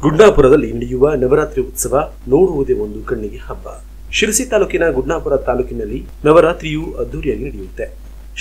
ಗುಡ್ನಾಪುರದಲ್ಲಿ ನಡೆಯುವ ನವರಾತ್ರಿ ಉತ್ಸವ ನೋಡುವುದೇ ಒಂದು ಕಣ್ಣಿಗೆ ಹಬ್ಬ. ಶಿರಸಿ ತಾಲೂಕಿನ ಗುಡ್ನಾಪುರ ತಾಲೂಕಿನಲ್ಲಿ ನವರಾತ್ರಿಯು ಅದ್ದೂರಿಯಾಗಿ ನಡೆಯುತ್ತೆ.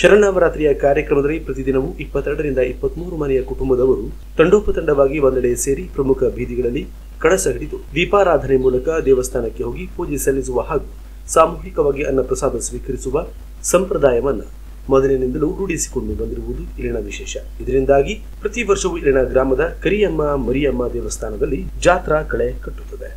ಶರನ್ನವರಾತ್ರಿಯ ಕಾರ್ಯಕ್ರಮದಲ್ಲಿ ಪ್ರತಿದಿನವೂ 22 ರಿಂದ 23 ಮನೆಯ ಕುಟುಂಬದವರು ತಂಡೋಪತಂಡವಾಗಿ ಒಂದೆಡೆ ಸೇರಿ ಪ್ರಮುಖ ಬೀದಿಗಳಲ್ಲಿ ಕಳಸ ಹಿಡಿದು ದೀಪಾರಾಧನೆ ಮೂಲಕ ದೇವಸ್ಥಾನಕ್ಕೆ ಹೋಗಿ ಪೂಜೆ ಸಲ್ಲಿಸುವ ಹಾಗೂ ಸಾಮೂಹಿಕವಾಗಿ ಅನ್ನಪ್ರಸಾದ ಸ್ವೀಕರಿಸುವ ಸಂಪ್ರದಾಯವನ್ನು ಮೊದಲಿನಿಂದಲೂ ರೂಢಿಸಿಕೊಂಡು ಬಂದಿರುವುದು ಇಲ್ಲಿನ ವಿಶೇಷ. ಇದರಿಂದಾಗಿ ಪ್ರತಿ ವರ್ಷವೂ ಇಲ್ಲಿನ ಗ್ರಾಮದ ಕರಿಯಮ್ಮ ಮರಿಯಮ್ಮ ದೇವಸ್ಥಾನದಲ್ಲಿ ಜಾತ್ರಾ ಕಳೆ ಕಟ್ಟುತ್ತದೆ.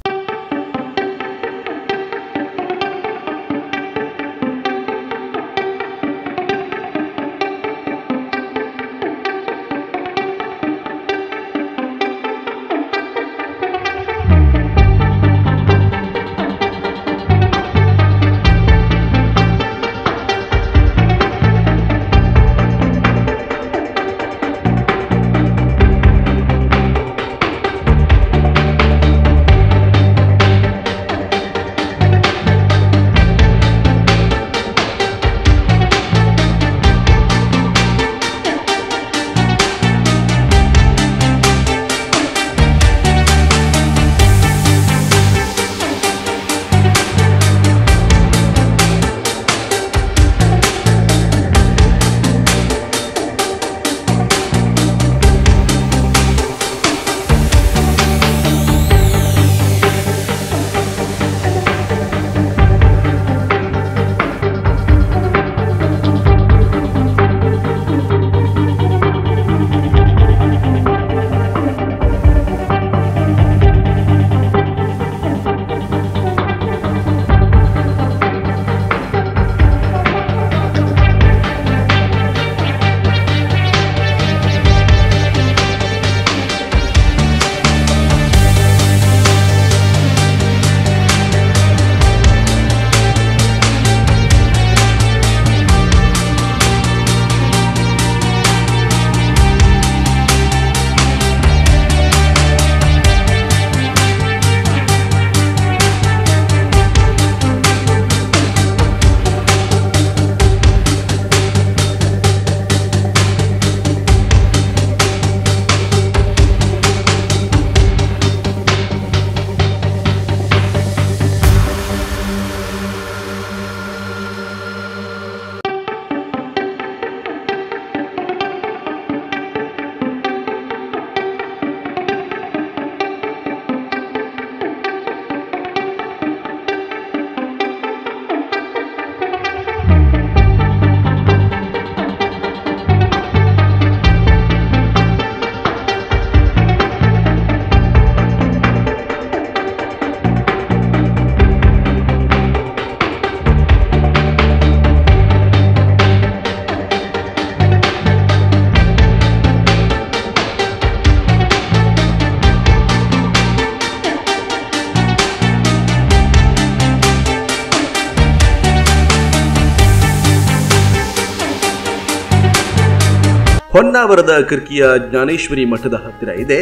ಹೊನ್ನಾವರದ ಕರ್ಕಿಯ ಜ್ಞಾನೇಶ್ವರಿ ಮಠದ ಹತ್ತಿರ ಇದೆ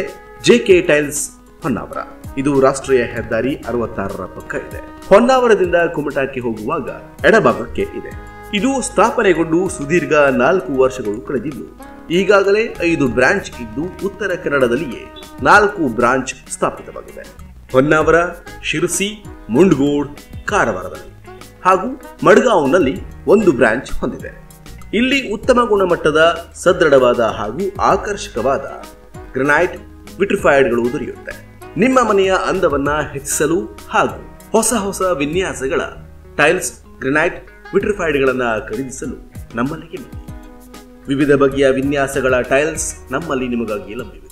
ಜೆಕೆ ಟೈಲ್ಸ್ ಹೊನ್ನಾವರ. ಇದು ರಾಷ್ಟ್ರೀಯ ಹೆದ್ದಾರಿ 66ರ ಪಕ್ಕ ಇದೆ. ಹೊನ್ನಾವರದಿಂದ ಕುಮಟಾಕ್ಕೆ ಹೋಗುವಾಗ ಎಡಭಾಗಕ್ಕೆ ಇದೆ. ಇದು ಸ್ಥಾಪನೆಗೊಂಡು ಸುದೀರ್ಘ 4 ವರ್ಷಗಳು ಕಳೆದಿದ್ದು ಈಗಾಗಲೇ 5 ಬ್ರಾಂಚ್ ಇದ್ದು ಉತ್ತರ ಕನ್ನಡದಲ್ಲಿಯೇ 4 ಬ್ರಾಂಚ್ ಸ್ಥಾಪಿತವಾಗಿದೆ. ಹೊನ್ನಾವರ, ಶಿರಸಿ, ಮುಂಡಗೋಡ್, ಕಾರವಾರದಲ್ಲಿ ಹಾಗೂ ಮಡ್ಗಾಂವ್ನಲ್ಲಿ 1 ಬ್ರಾಂಚ್ ಹೊಂದಿದೆ. ಇಲ್ಲಿ ಉತ್ತಮ ಗುಣಮಟ್ಟದ ಸದೃಢವಾದ ಹಾಗೂ ಆಕರ್ಷಕವಾದ ಗ್ರನೈಟ್ ವಿಟ್ರಿಫೈಡ್ಗಳು ದೊರೆಯುತ್ತೆ. ನಿಮ್ಮ ಮನೆಯ ಅಂದವನ್ನ ಹೆಚ್ಚಿಸಲು ಹಾಗೂ ಹೊಸ ವಿನ್ಯಾಸಗಳ ಟೈಲ್ಸ್, ಗ್ರನೈಟ್ ವಿಟ್ರಿಫೈಡ್ಗಳನ್ನು ಖರೀದಿಸಲು ನಮ್ಮಲ್ಲಿಗೆ ಬನ್ನಿ. ವಿವಿಧ ಬಗೆಯ ವಿನ್ಯಾಸಗಳ ಟೈಲ್ಸ್ ನಮ್ಮಲ್ಲಿ ನಿಮಗಾಗಿ ಲಭ್ಯವಿದೆ.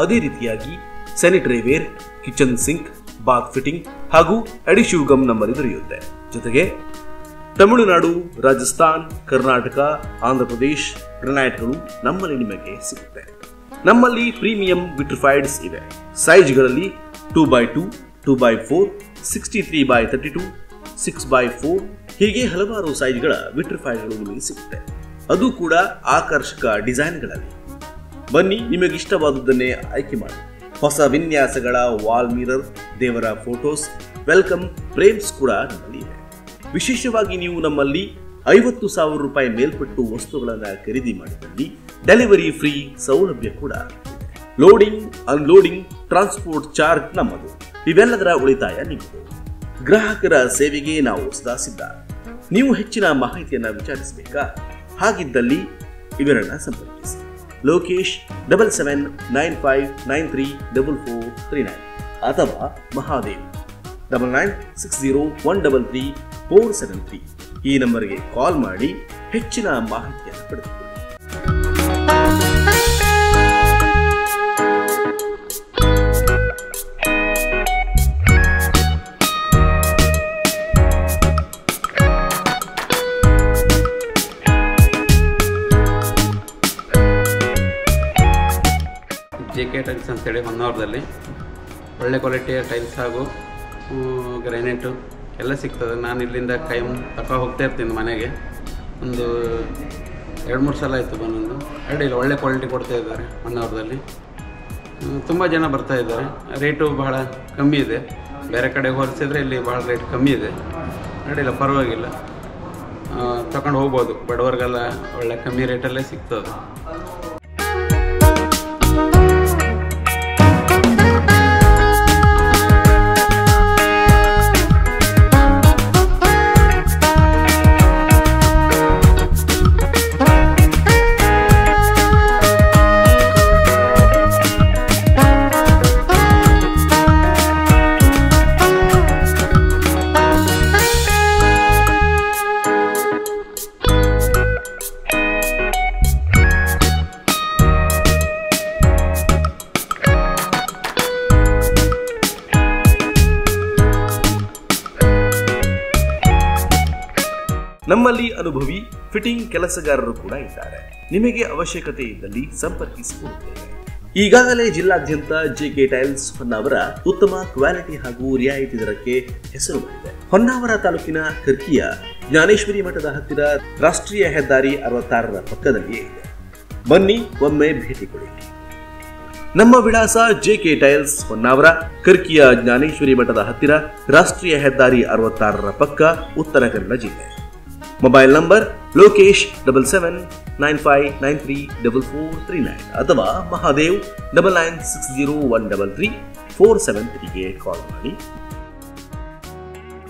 ಅದೇ ರೀತಿಯಾಗಿ sanitary ware, kitchen sink, bath fitting ಹಾಗೂ ಅಡಿಶಿವ್ ಗಮ್ ನಮ್ಮಲ್ಲಿ ದೊರೆಯುತ್ತೆ. ಜೊತೆಗೆ ತಮಿಳುನಾಡು, ರಾಜಸ್ಥಾನ್, ಕರ್ನಾಟಕ, ಆಂಧ್ರಪ್ರದೇಶ್ ಗ್ರನೈಟ್ಗಳು ನಮ್ಮಲ್ಲಿ ನಿಮಗೆ ಸಿಗುತ್ತೆ. ನಮ್ಮಲ್ಲಿ ಪ್ರೀಮಿಯಂ ವಿಟ್ರಿಫೈಡ್ಸ್ ಇವೆ. ಸೈಜ್ಗಳಲ್ಲಿ 2x2, 2x4, 63x32, 6x4 ಹೀಗೆ ಹಲವಾರು ಸೈಜ್ಗಳ ವಿಟ್ರಿಫೈಡ್ಗಳು ನಿಮಗೆ ಸಿಗುತ್ತೆ. ಅದು ಕೂಡ ಆಕರ್ಷಕ ಡಿಸೈನ್ಗಳಲ್ಲಿ. ಬನ್ನಿ, ನಿಮಗಿಷ್ಟವಾದುದನ್ನೇ ಆಯ್ಕೆ ಮಾಡಿ. ಹೊಸ ವಿನ್ಯಾಸಗಳ ವಾಲ್ ಮಿರರ್, ದೇವರ ಫೋಟೋಸ್, ವೆಲ್ಕಮ್ ಫ್ರೇಮ್ಸ್ ಕೂಡ ನಮ್ಮಲ್ಲಿ ಇವೆ. ವಿಶೇಷವಾಗಿ ನೀವು ನಮ್ಮಲ್ಲಿ 50,000 ರೂಪಾಯಿ ಮೇಲ್ಪಟ್ಟು ವಸ್ತುಗಳನ್ನು ಖರೀದಿ ಮಾಡಿದಲ್ಲಿ ಡೆಲಿವರಿ ಫ್ರೀ ಸೌಲಭ್ಯ ಕೂಡ ಇದೆ. ಲೋಡಿಂಗ್, ಅನ್ಲೋಡಿಂಗ್, ಟ್ರಾನ್ಸ್ಪೋರ್ಟ್ ಚಾರ್ಜ್ ನಮ್ಮದು. ಇವೆಲ್ಲದರ ಉಳಿತಾಯ ನಿಮ್ಮದು. ಗ್ರಾಹಕರ ಸೇವೆಗೆ ನಾವು ಸದಾ ಸಿದ್ಧ. ನೀವು ಹೆಚ್ಚಿನ ಮಾಹಿತಿಯನ್ನು ವಿಚಾರಿಸಬೇಕಾ? ಹಾಗಿದ್ದಲ್ಲಿ ಇವರನ್ನ ಸಂಪರ್ಕಿಸಿ. ಲೋಕೇಶ್ 7795934439 ಅಥವಾ ಮಹಾದೇವ್ 9960133473 ಈ ನಂಬರ್ಗೆ ಕಾಲ್ ಮಾಡಿ ಹೆಚ್ಚಿನ ಮಾಹಿತಿಯನ್ನು ಪಡೆದುಕೊಳ್ಳಿ. JK ಟೈಲ್ಸ್ ಅಂತೇಳಿ ಹೊನ್ನಾವರದಲ್ಲಿ ಒಳ್ಳೆ ಕ್ವಾಲಿಟಿಯ ಟೈಲ್ಸ್ ಹಾಗೂ ಗ್ರಾನೈಟು ಎಲ್ಲ ಸಿಗ್ತದೆ. ನಾನು ಇಲ್ಲಿಂದ ಕೈಮ್ ಹೋಗ್ತಾ ಇರ್ತೀನಿ ಮನೆಗೆ. ಒಂದು 2-3 ಸಲ ಆಯಿತು ಬಂದೊಂದು. ಅಡ್ಡಿಲ್ಲ, ಒಳ್ಳೆ ಕ್ವಾಲಿಟಿ ಕೊಡ್ತಾ ಇದ್ದಾರೆ ಹೊನ್ನಾವರದಲ್ಲಿ. ತುಂಬ ಜನ ಬರ್ತಾ ಇದ್ದಾರೆ. ರೇಟು ಬಹಳ ಕಮ್ಮಿ ಇದೆ. ಬೇರೆ ಕಡೆ ಹೋಲಿಸಿದ್ರೆ ಇಲ್ಲಿ ಭಾಳ ರೇಟ್ ಕಮ್ಮಿ ಇದೆ. ಅಡ್ಡಿಲ್ಲ, ಪರವಾಗಿಲ್ಲ, ತಗೊಂಡು ಹೋಗ್ಬೋದು. ಬಡವರಿಗೆಲ್ಲ ಒಳ್ಳೆ ಕಮ್ಮಿ ರೇಟಲ್ಲೇ ಸಿಗ್ತದೆ. ನಮ್ಮಲ್ಲಿ ಅನುಭವಿ ಫಿಟ್ಟಿಂಗ್ ಕೆಲಸಗಾರರು ಕೂಡ ಇದ್ದಾರೆ. ನಿಮಗೆ ಅವಶ್ಯಕತೆ ಇದ್ದಲ್ಲಿ ಸಂಪರ್ಕಿಸಿಕೊಳ್ಳುತ್ತೇವೆ. ಈಗಾಗಲೇ ಜಿಲ್ಲಾದ್ಯಂತ JK ಟೈಲ್ಸ್ ಹೊನ್ನಾವರ ಉತ್ತಮ ಕ್ವಾಲಿಟಿ ಹಾಗೂ ರಿಯಾಯಿತಿ ದರಕ್ಕೆ ಹೆಸರು ಮಾಡಿದೆ. ಹೊನ್ನಾವರ ತಾಲೂಕಿನ ಕರ್ಕಿಯ ಜ್ಞಾನೇಶ್ವರಿ ಮಠದ ಹತ್ತಿರ ರಾಷ್ಟ್ರೀಯ ಹೆದ್ದಾರಿ 66ರ ಪಕ್ಕದಲ್ಲಿಯೇ ಇದೆ. ಬನ್ನಿ, ಒಮ್ಮೆ ಭೇಟಿ ಕೊಡಿ. ನಮ್ಮ ವಿಳಾಸ JK ಟೈಲ್ಸ್ ಹೊನ್ನಾವರ, ಕರ್ಕಿಯ ಜ್ಞಾನೇಶ್ವರಿ ಮಠದ ಹತ್ತಿರ ರಾಷ್ಟ್ರೀಯ ಹೆದ್ದಾರಿ 66ರ ಪಕ್ಕ, ಉತ್ತರ ಕನ್ನಡ ಜಿಲ್ಲೆ. ಮೊಬೈಲ್ ನಂಬರ್ ಲೋಕೇಶ್ 7795934439 ಅಥವಾ ಮಹಾದೇವ್ 9960133473ಗೆ ಕಾಲ್ ಮಾಡಿ.